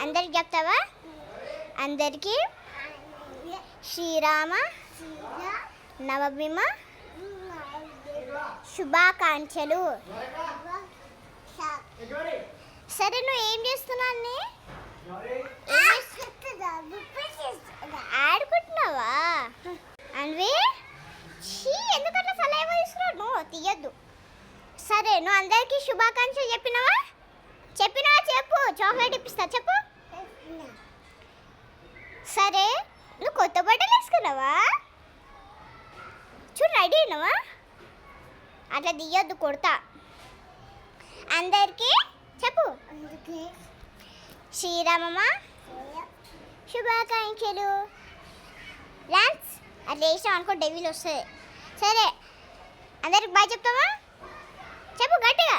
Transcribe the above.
అందరికి చెప్తావా? అందరికీ శ్రీరామ నవమి శుభాకాంక్షలు. సరే, నువ్వు ఏం చేస్తున్నావు? ఆడుకుంటున్నావా? అన్వి, ఎందుకట్లా సలహా ఇస్తున్నావు? నువ్వు తీయద్దు. సరే, నువ్వు అందరికీ శుభాకాంక్షలు చెప్పినావా? చెప్పు. చాక్లెట్ ఇప్పిస్తా, చెప్పు. సరే, నువ్వు కొత్త బట్టలు వేసుకున్నావా? చూడు, రెడీ అయినావా? అట్లా తీయొద్దు, కొడతా. అందరికీ చెప్పు. శ్రీరామమ్మ శుభాకాంక్షలు. డాన్స్ అట్లా వేసాం అనుకో, డెవిల్ వస్తుంది. సరే, అందరికి బాయ్ చెప్తావా? చెప్పు గట్టిగా.